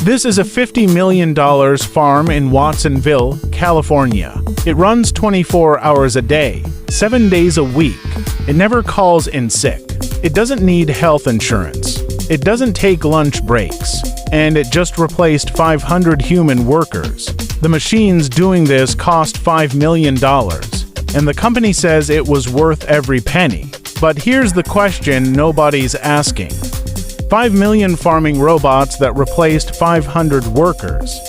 This is a $50 million farm in Watsonville, California. It runs 24 hours a day, 7 days a week. It never calls in sick. It doesn't need health insurance. It doesn't take lunch breaks. And it just replaced 500 human workers. The machines doing this cost $5 million. And the company says it was worth every penny. But here's the question nobody's asking. 5 million farming robots that replaced 500 workers.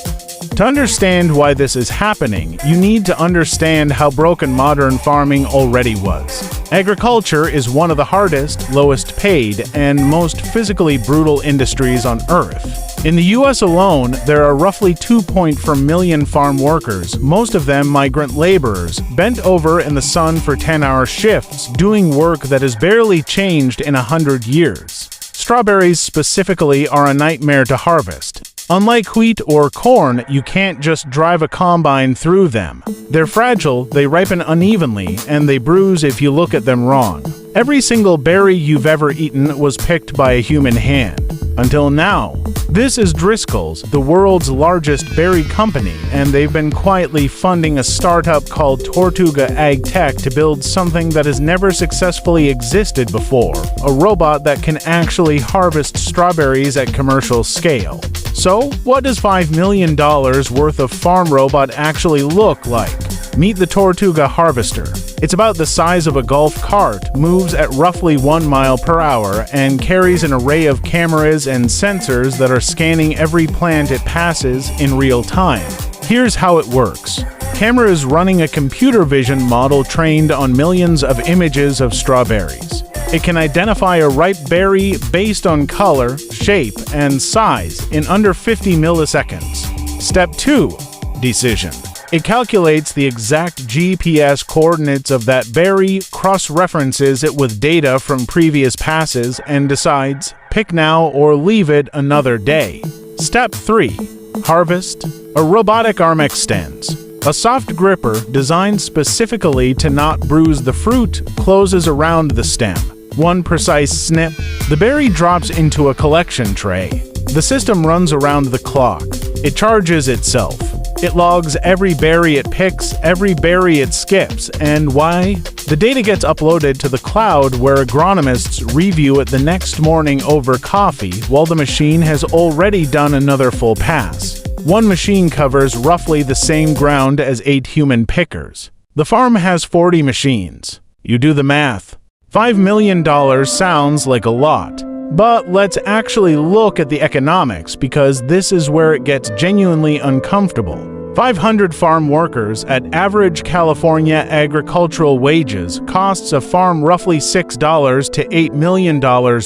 To understand why this is happening, you need to understand how broken modern farming already was. Agriculture is one of the hardest, lowest paid, and most physically brutal industries on Earth. In the US alone, there are roughly 2.4 million farm workers, most of them migrant laborers, bent over in the sun for 10-hour shifts, doing work that has barely changed in 100 years. Strawberries specifically are a nightmare to harvest. Unlike wheat or corn, you can't just drive a combine through them. They're fragile, they ripen unevenly, and they bruise if you look at them wrong. Every single berry you've ever eaten was picked by a human hand. Until now. This is Driscoll's, the world's largest berry company, and they've been quietly funding a startup called Tortuga AgTech to build something that has never successfully existed before, a robot that can actually harvest strawberries at commercial scale. So, what does $5 million worth of farm robot actually look like? Meet the Tortuga Harvester. It's about the size of a golf cart, moves at roughly 1 mile per hour, and carries an array of cameras and sensors that are scanning every plant it passes in real time. Here's how it works. Camera is running a computer vision model trained on millions of images of strawberries. It can identify a ripe berry based on color, shape, and size in under 50 milliseconds. Step 2. Decision. It calculates the exact GPS coordinates of that berry, cross-references it with data from previous passes, and decides, pick now or leave it another day. Step 3. Harvest. A robotic arm extends. A soft gripper designed specifically to not bruise the fruit closes around the stem. One precise snip, the berry drops into a collection tray. The system runs around the clock. It charges itself. It logs every berry it picks, every berry it skips, and why? The data gets uploaded to the cloud where agronomists review it the next morning over coffee while the machine has already done another full pass. One machine covers roughly the same ground as 8 human pickers. The farm has 40 machines. You do the math. $5 million sounds like a lot. But let's actually look at the economics because this is where it gets genuinely uncomfortable. 500 farm workers at average California agricultural wages costs a farm roughly $6 to $8 million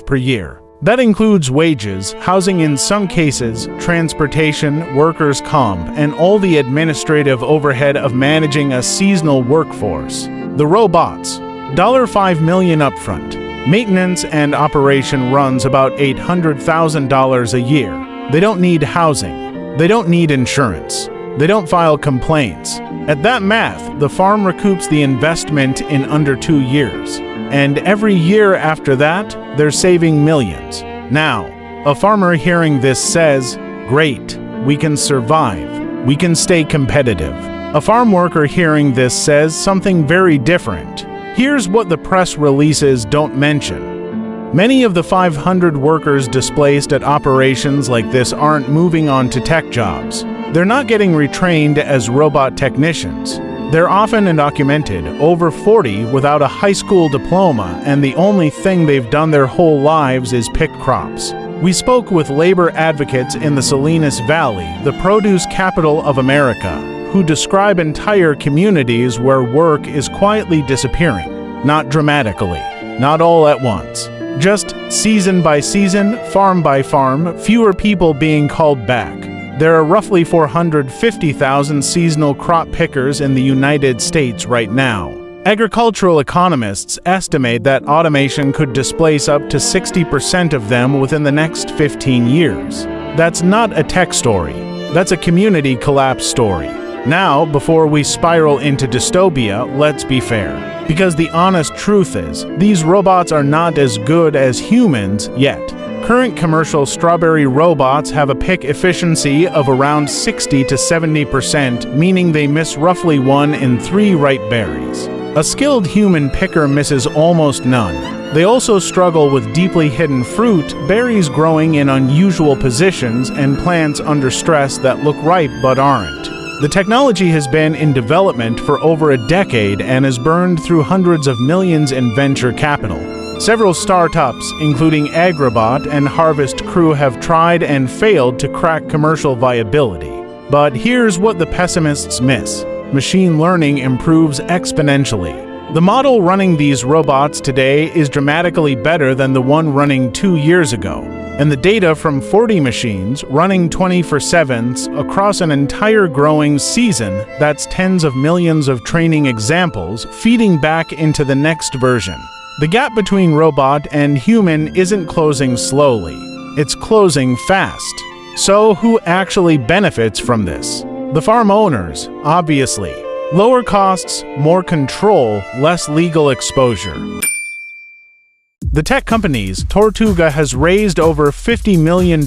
per year. That includes wages, housing in some cases, transportation, workers' comp, and all the administrative overhead of managing a seasonal workforce. The robots. $5 million upfront. Maintenance and operation runs about $800,000 a year. They don't need housing. They don't need insurance. They don't file complaints. At that math, the farm recoups the investment in under 2 years. And every year after that, they're saving millions. Now, a farmer hearing this says, "Great, we can survive. We can stay competitive." A farm worker hearing this says something very different. Here's what the press releases don't mention. Many of the 500 workers displaced at operations like this aren't moving on to tech jobs. They're not getting retrained as robot technicians. They're often undocumented, over 40 without a high school diploma, and the only thing they've done their whole lives is pick crops. We spoke with labor advocates in the Salinas Valley, the produce capital of America, who describe entire communities where work is quietly disappearing, not dramatically, not all at once. Just season by season, farm by farm, fewer people being called back. There are roughly 450,000 seasonal crop pickers in the United States right now. Agricultural economists estimate that automation could displace up to 60% of them within the next 15 years. That's not a tech story. That's a community collapse story. Now, before we spiral into dystopia, let's be fair. Because the honest truth is, these robots are not as good as humans yet. Current commercial strawberry robots have a pick efficiency of around 60 to 70%, meaning they miss roughly 1 in 3 ripe berries. A skilled human picker misses almost none. They also struggle with deeply hidden fruit, berries growing in unusual positions, and plants under stress that look ripe but aren't. The technology has been in development for over a decade and has burned through hundreds of millions in venture capital. Several startups, including Agribot and Harvest Crew, have tried and failed to crack commercial viability. But here's what the pessimists miss. Machine learning improves exponentially. The model running these robots today is dramatically better than the one running 2 years ago, and the data from 40 machines running 24/7 across an entire growing season, that's tens of millions of training examples, feeding back into the next version. The gap between robot and human isn't closing slowly, it's closing fast. So who actually benefits from this? The farm owners, obviously. Lower costs, more control, less legal exposure. The tech companies, Tortuga has raised over $50 million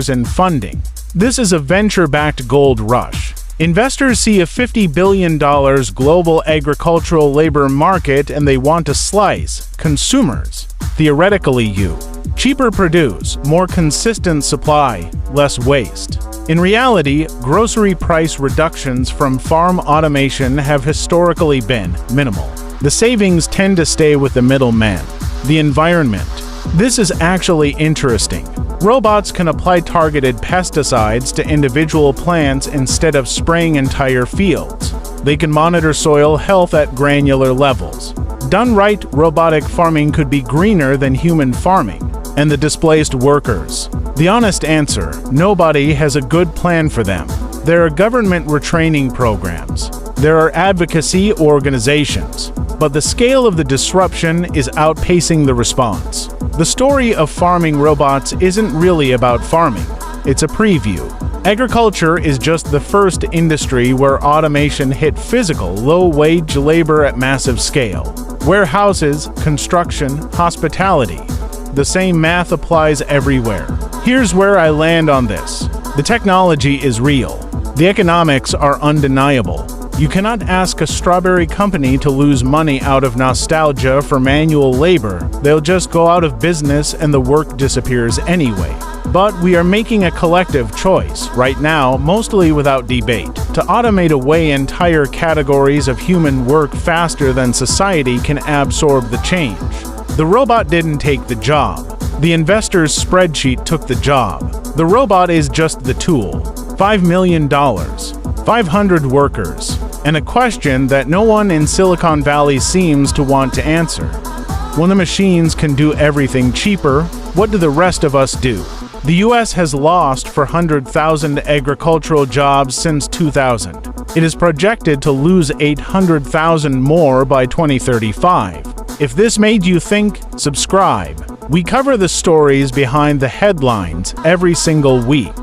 in funding. This is a venture-backed gold rush. Investors see a $50 billion global agricultural labor market and they want a slice. Consumers, theoretically you. Cheaper produce, more consistent supply, less waste. In reality, grocery price reductions from farm automation have historically been minimal. The savings tend to stay with the middleman. The environment. This is actually interesting. Robots can apply targeted pesticides to individual plants instead of spraying entire fields. They can monitor soil health at granular levels. Done right, robotic farming could be greener than human farming. And the displaced workers. The honest answer, nobody has a good plan for them. There are government retraining programs. There are advocacy organizations. But the scale of the disruption is outpacing the response. The story of farming robots isn't really about farming. It's a preview. Agriculture is just the first industry where automation hit physical, low-wage labor at massive scale. Warehouses, construction, hospitality. The same math applies everywhere. Here's where I land on this. The technology is real. The economics are undeniable. You cannot ask a strawberry company to lose money out of nostalgia for manual labor. They'll just go out of business and the work disappears anyway. But we are making a collective choice, right now, mostly without debate, to automate away entire categories of human work faster than society can absorb the change. The robot didn't take the job. The investor's spreadsheet took the job. The robot is just the tool. $5 million, 500 workers, and a question that no one in Silicon Valley seems to want to answer. When the machines can do everything cheaper, what do the rest of us do? The US has lost 400,000 agricultural jobs since 2000. It is projected to lose 800,000 more by 2035. If this made you think, subscribe. We cover the stories behind the headlines every single week.